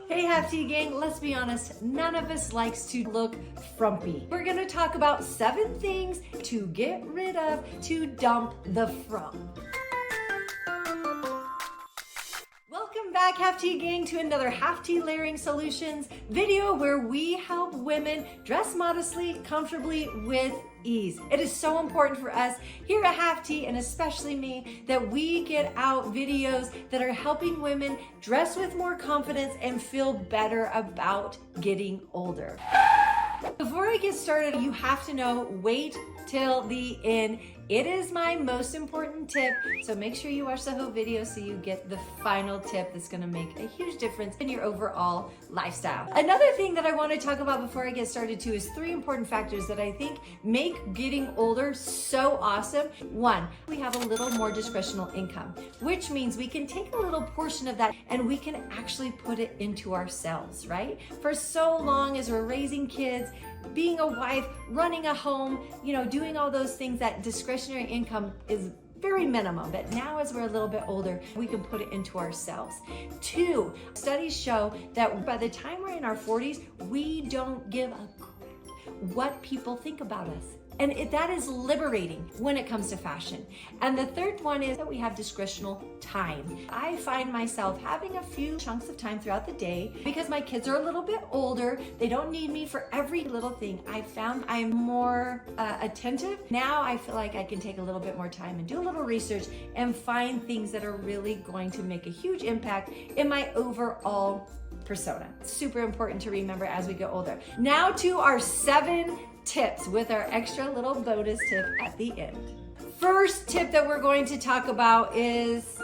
Hey Half Tea Gang, let's be honest, none of us likes to look frumpy. We're gonna talk about 7 things to get rid of to dump the frump. Welcome back, Half Tea Gang, to another Half Tea Layering Solutions video where we help women dress modestly, comfortably, with ease. It is so important for us here at Half Tea, and especially me, that we get out videos that are helping women dress with more confidence and feel better about getting older. Before I get started, you have to know, wait till the end. It is my most important tip, so make sure you watch the whole video so you get the final tip that's gonna make a huge difference in your overall lifestyle. Another thing that I want to talk about before I get started too is 3 important factors that I think make getting older so awesome. 1, we have a little more discretional income, which means we can take a little portion of that and we can actually put it into ourselves, right? For so long as we're raising kids, being a wife, running a home, doing all those things, that discretionary income is very minimum. But now as we're a little bit older, we can put it into ourselves. 2, studies show that by the time we're in our 40s, we don't give a crap what people think about us. And that is liberating when it comes to fashion. And the 3rd one is that we have discretional time. I find myself having a few chunks of time throughout the day because my kids are a little bit older. They don't need me for every little thing. I found I'm more attentive. Now I feel like I can take a little bit more time and do a little research and find things that are really going to make a huge impact in my overall persona. Super important to remember as we get older. Now to our 7 tips with our extra little bonus tip at the end. First tip that we're going to talk about is,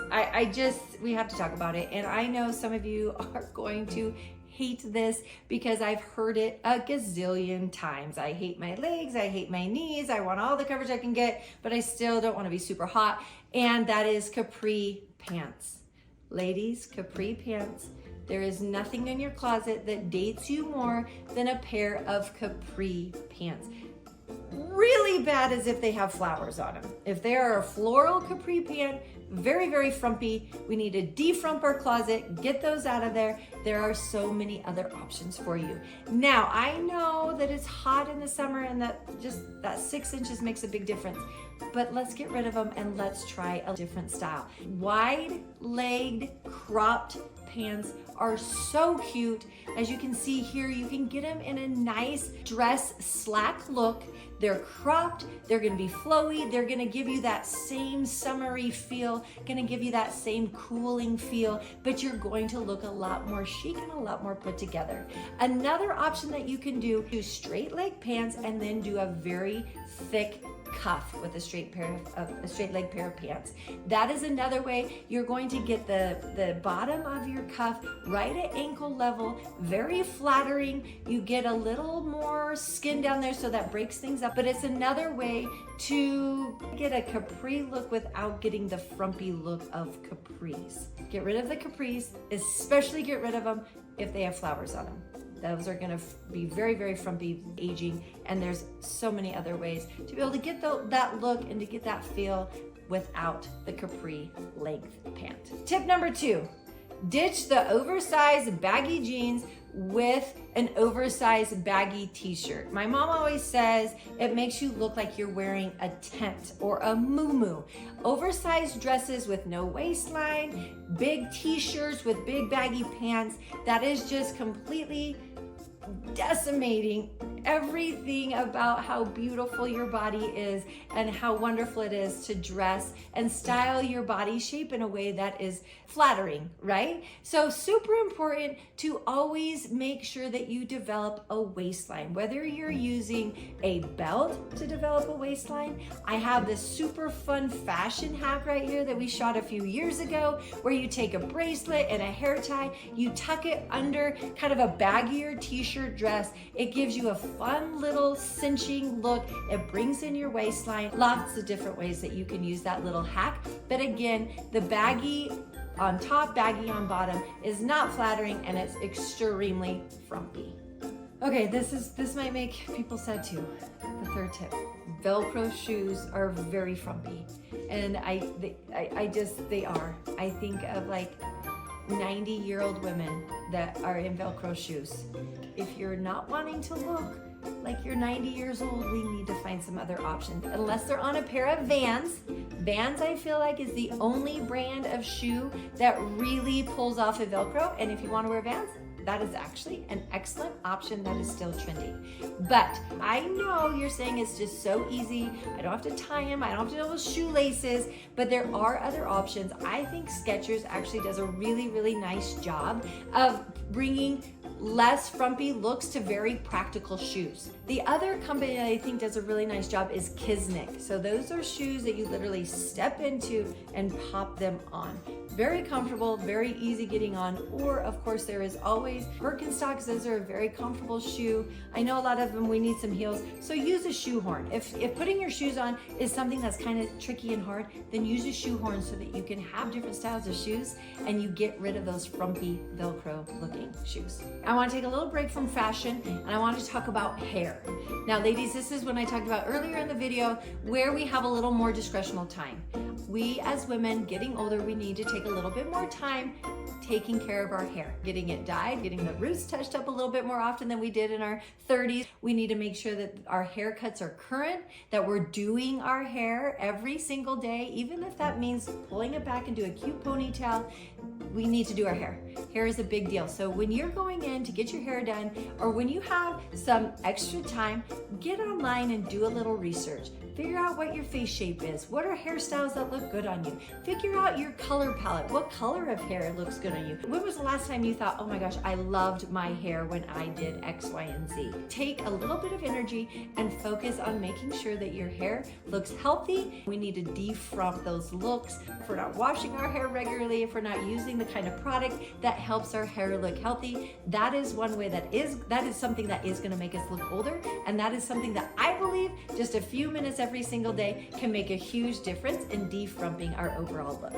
we have to talk about it. And I know some of you are going to hate this because I've heard it a gazillion times. I hate my legs, I hate my knees, I want all the coverage I can get, but I still don't want to be super hot. And that is Capri Pants. Ladies, Capri Pants. There is nothing in your closet that dates you more than a pair of Capri Pants. Really bad is if they have flowers on them. If they are a floral Capri pant, very, very frumpy. We need to defrump our closet, get those out of there. There are so many other options for you. Now, I know that it's hot in the summer and that 6 inches makes a big difference, but let's get rid of them and let's try a different style. Wide-legged, cropped pants are so cute. As you can see here, you can get them in a nice dress slack look. They're cropped, they're gonna be flowy, they're gonna give you that same summery feel, gonna give you that same cooling feel, but you're going to look a lot more chic and a lot more put together. Another option that you can do is straight leg pants and then do a very thick cuff with a straight leg pair of pants. That is another way you're going to get the bottom of your cuff right at ankle level, very flattering. You get a little more skin down there so that breaks things up, but it's another way to get a capri look without getting the frumpy look of capris. Get rid of the capris, especially get rid of them if they have flowers on them. Those are gonna be very, very frumpy aging, and there's so many other ways to be able to get that look and to get that feel without the capri length pant. Tip number 2, ditch the oversized baggy jeans with an oversized baggy t-shirt. My mom always says it makes you look like you're wearing a tent or a muumuu. Oversized dresses with no waistline, big t-shirts with big baggy pants, that is just completely decimating everything about how beautiful your body is and how wonderful it is to dress and style your body shape in a way that is flattering, right? So super important to always make sure that you develop a waistline, whether you're using a belt to develop a waistline. I have this super fun fashion hack right here that we shot a few years ago where you take a bracelet and a hair tie, you tuck it under kind of a baggier t-shirt dress. It gives you a fun little cinching look. It brings in your waistline. Lots of different ways that you can use that little hack. But again, the baggy on top, baggy on bottom is not flattering, and it's extremely frumpy. Okay, this might make people sad too. The 3rd tip, Velcro shoes are very frumpy, and they are. I think of like 90-year-old women that are in Velcro shoes. If you're not wanting to look like you're 90 years old, we need to find some other options. Unless they're on a pair of Vans. Vans, I feel like, is the only brand of shoe that really pulls off a Velcro. And if you want to wear Vans, that is actually an excellent option that is still trendy. But I know you're saying it's just so easy. I don't have to tie them. I don't have to know those shoelaces, but there are other options. I think Skechers actually does a really, really nice job of bringing less frumpy looks to very practical shoes. The other company that I think does a really nice job is Kiznik. So those are shoes that you literally step into and pop them on. Very comfortable, very easy getting on. Or of course there is always Birkenstocks. Those are a very comfortable shoe. I know a lot of them, we need some heels. So use a shoehorn. If putting your shoes on is something that's kind of tricky and hard, then use a shoehorn so that you can have different styles of shoes and you get rid of those frumpy Velcro looking shoes. I want to take a little break from fashion and I want to talk about hair. Now ladies, this is when I talked about earlier in the video where we have a little more discretional time. We as women getting older, we need to take a little bit more time taking care of our hair, getting it dyed, getting the roots touched up a little bit more often than we did in our 30s. We need to make sure that our haircuts are current, that we're doing our hair every single day, even if that means pulling it back into a cute ponytail. We need to do our hair. Hair is a big deal. So when you're going in to get your hair done, or when you have some extra time, get online and do a little research. Figure out what your face shape is. What are hairstyles that look good on you? Figure out your color palette. What color of hair looks good on you? When was the last time you thought, oh my gosh, I loved my hair when I did X, Y, and Z? Take a little bit of energy and focus on making sure that your hair looks healthy. We need to defrump those looks. If we're not washing our hair regularly, if we're not using the kind of product that helps our hair look healthy, that is one way that is something that is gonna make us look older. And that is something that I believe just a few minutes every single day can make a huge difference in defrumping our overall look.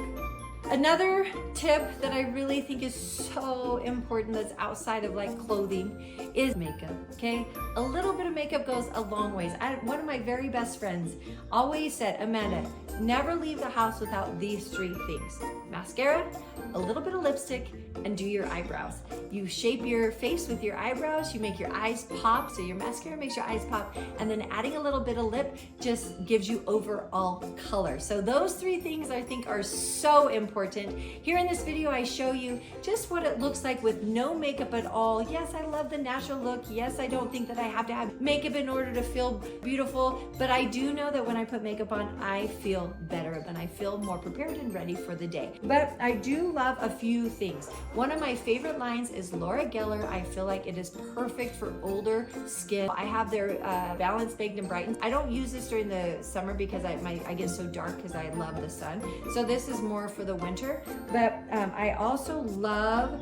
Another tip that I really think is so important that's outside of like clothing is makeup, okay? A little bit of makeup goes a long ways. One of my very best friends always said, Amanda, never leave the house without these three things: mascara, a little bit of lipstick, and do your eyebrows. You shape your face with your eyebrows, you make your eyes pop, so your mascara makes your eyes pop, and then adding a little bit of lip just gives you overall color. So those three things I think are so important. Here in this video, I show you just what it looks like with no makeup at all. Yes, I love the natural look. Yes, I don't think that I have to have makeup in order to feel beautiful, but I do know that when I put makeup on, I feel better and I feel more prepared and ready for the day. But I do love a few things. One of my favorite lines is Laura Geller. I feel like it is perfect for older skin. I have their Balance Baked and Brightened. I don't use this during the summer because I get so dark because I love the sun. So this is more for the winter. But I also love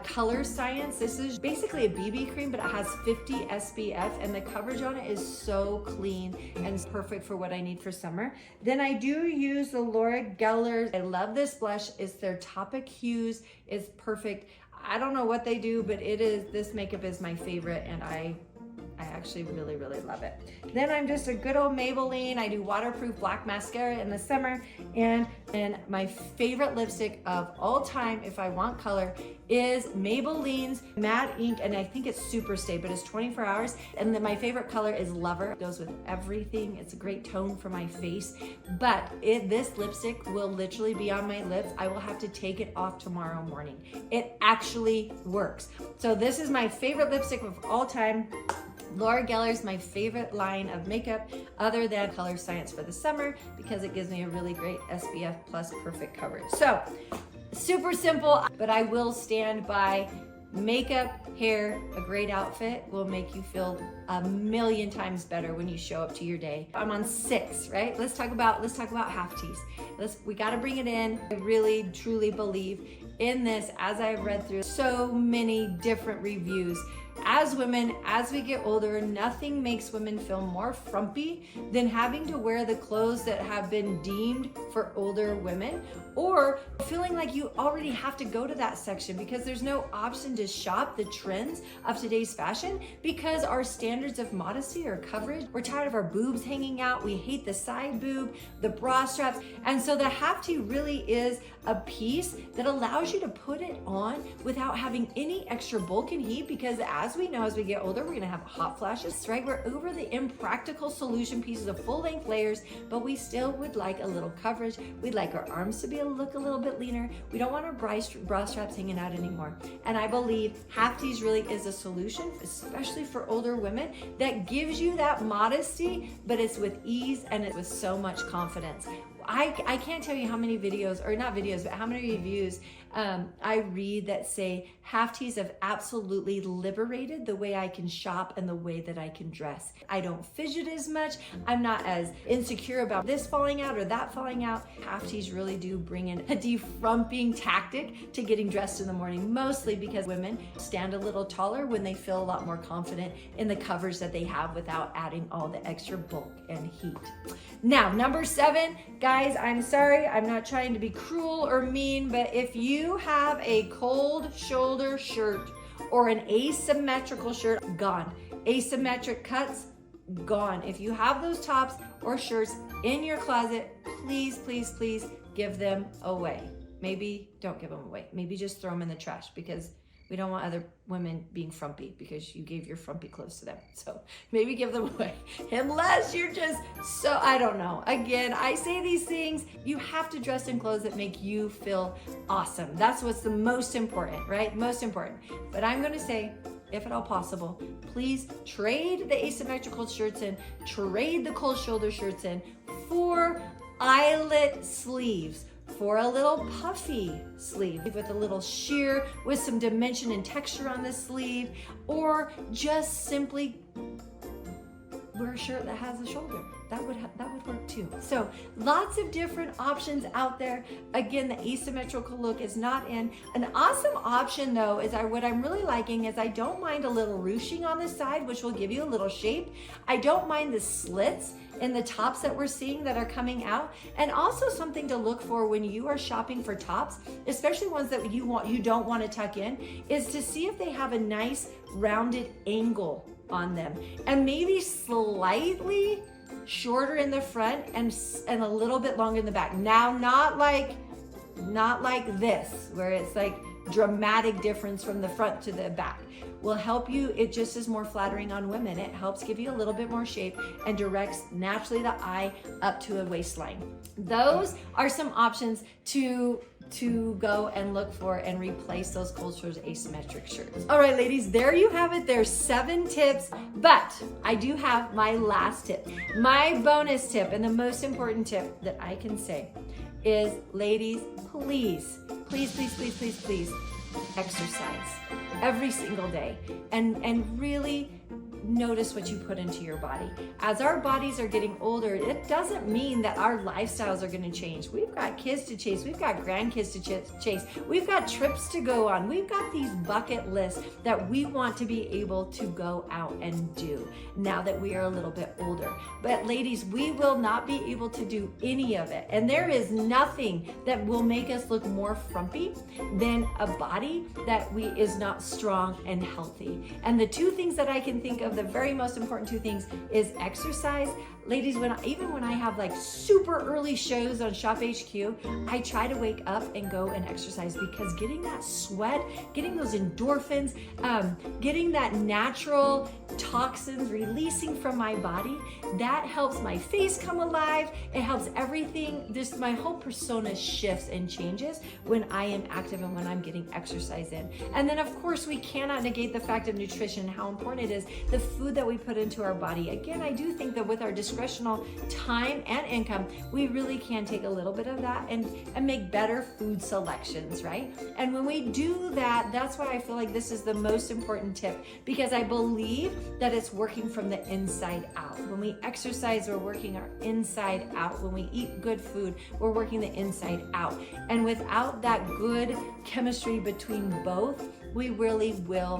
Color Science. This is basically a BB cream, but it has 50 SPF and the coverage on it is so clean and perfect for what I need for summer. Then I do use the Laura Geller. I love this blush. It's their Topic Hues. It's perfect. I don't know what they do, but this makeup is my favorite and I actually really, really love it. Then I'm just a good old Maybelline. I do waterproof black mascara in the summer. And then my favorite lipstick of all time, if I want color, is Maybelline's Matte Ink. And I think it's Super Stay, but it's 24 hours. And then my favorite color is Lover. It goes with everything. It's a great tone for my face. But this lipstick will literally be on my lips. I will have to take it off tomorrow morning. It actually works. So this is my favorite lipstick of all time. Laura Geller is my favorite line of makeup other than Color Science for the summer because it gives me a really great SPF plus perfect coverage. So super simple, but I will stand by makeup, hair, a great outfit will make you feel a million times better when you show up to your day. I'm on 6, right? Let's talk about half tees. We got to bring it in. I really truly believe in this as I've read through so many different reviews. as women, as we get older, nothing makes women feel more frumpy than having to wear the clothes that have been deemed for older women, or feeling like you already have to go to that section because there's no option to shop the trends of today's fashion because our standards of modesty or coverage, we're tired of our boobs hanging out, we hate the side boob, the bra straps, and so the half tee really is a piece that allows you to put it on without having any extra bulk and heat, because as we know, as we get older, we're gonna have hot flashes, right? We're over the impractical solution pieces of full length layers, but we still would like a little coverage. We'd like our arms to look a little bit leaner. We don't want our bra straps hanging out anymore. And I believe half tees really is a solution, especially for older women, that gives you that modesty, but it's with ease and it's with so much confidence. I can't tell you how many videos, or not videos, but how many reviews I read that say half tees have absolutely liberated the way I can shop and the way that I can dress. I don't fidget as much. I'm not as insecure about this falling out or that falling out. Half tees really do bring in a defrumping tactic to getting dressed in the morning, mostly because women stand a little taller when they feel a lot more confident in the coverage that they have without adding all the extra bulk and heat. Now, number 7, guys, I'm sorry, I'm not trying to be cruel or mean, but if you have a cold shoulder shirt or an asymmetrical shirt, gone. Asymmetric cuts, gone. If you have those tops or shirts in your closet, please, please, please give them away. Maybe don't give them away. Maybe just throw them in the trash, because we don't want other women being frumpy because you gave your frumpy clothes to them. So maybe give them away, unless you're just so, I don't know. Again, I say these things, you have to dress in clothes that make you feel awesome. That's what's the most important, right? Most important. But I'm gonna say, if at all possible, please trade the asymmetrical shirts in, trade the cold shoulder shirts in for eyelet sleeves, for a little puffy sleeve with a little sheer with some dimension and texture on the sleeve, or just simply wear a shirt that has a shoulder. That would work too. So lots of different options out there. Again, the asymmetrical look is not in. An awesome option though is what I'm really liking is I don't mind a little ruching on the side, which will give you a little shape. I don't mind the slits in the tops that we're seeing that are coming out. And also something to look for when you are shopping for tops, especially ones that you don't want to tuck in, is to see if they have a nice rounded angle on them, and maybe slightly shorter in the front and a little bit longer in the back. Now, not like this, where it's like dramatic difference from the front to the back. Will help you. It just is more flattering on women. It helps give you a little bit more shape and directs naturally the eye up to a waistline. Those are some options to go and look for and replace those cold shoulder asymmetric shirts. All right, ladies, there you have it. There's 7 tips, but I do have my last tip. My bonus tip, and the most important tip that I can say is, ladies, please, please, please, please, please, please exercise every single day and really notice what you put into your body. As our bodies are getting older, it doesn't mean that our lifestyles are going to change. We've got kids to chase. We've got grandkids to chase. We've got trips to go on. We've got these bucket lists that we want to be able to go out and do now that we are a little bit older. But ladies, we will not be able to do any of it. And there is nothing that will make us look more frumpy than a body that is not strong and healthy. And the 2 things that I can think of, the very most important 2 things, is exercise. Ladies, even when I have like super early shows on Shop HQ, I try to wake up and go and exercise, because getting that sweat, getting those endorphins, getting that natural toxins releasing from my body, that helps my face come alive. It helps everything. My whole persona shifts and changes when I am active and when I'm getting exercise in. And then of course, we cannot negate the fact of nutrition, how important it is, the food that we put into our body. Again, I do think that with our discretional time and income, we really can take a little bit of that and make better food selections, right? And when we do that, that's why I feel like this is the most important tip, because I believe that it's working from the inside out. When we exercise, we're working our inside out. When we eat good food, we're working the inside out. And without that good chemistry between both, we really will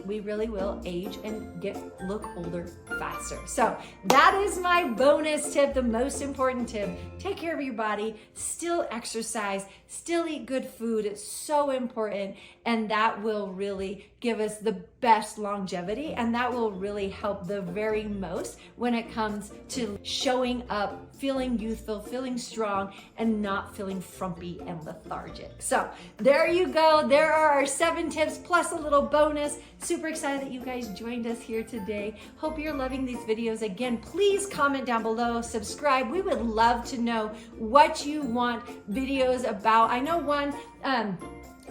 we really will age and look older faster. So that is my bonus tip, the most important tip. Take care of your body, still exercise, still eat good food. It's so important, and that will really give us the best longevity, and that will really help the very most when it comes to showing up, feeling youthful, feeling strong, and not feeling frumpy and lethargic. So there you go. There are our 7 tips plus a little bonus. Super excited that you guys joined us here today. Hope you're loving these videos. Again, please comment down below, subscribe. We would love to know what you want videos about. I know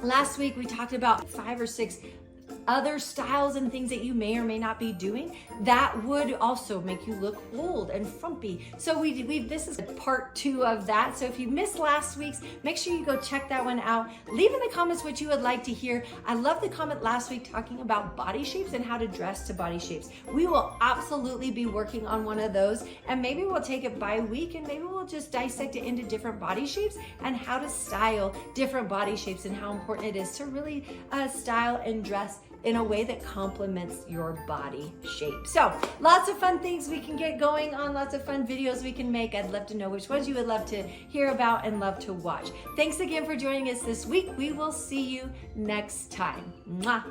last week we talked about 5 or 6 other styles and things that you may or may not be doing that would also make you look old and frumpy. So this is part 2 of that. So if you missed last week's, make sure you go check that one out. Leave in the comments what you would like to hear. I love the comment last week talking about body shapes and how to dress to body shapes. We will absolutely be working on one of those, and maybe we'll take it by week, and maybe we'll just dissect it into different body shapes and how to style different body shapes and how important it is to really style and dress in a way that complements your body shape. So lots of fun things we can get going on, lots of fun videos we can make. I'd love to know which ones you would love to hear about and love to watch. Thanks again for joining us this week. We will see you next time. Mwah.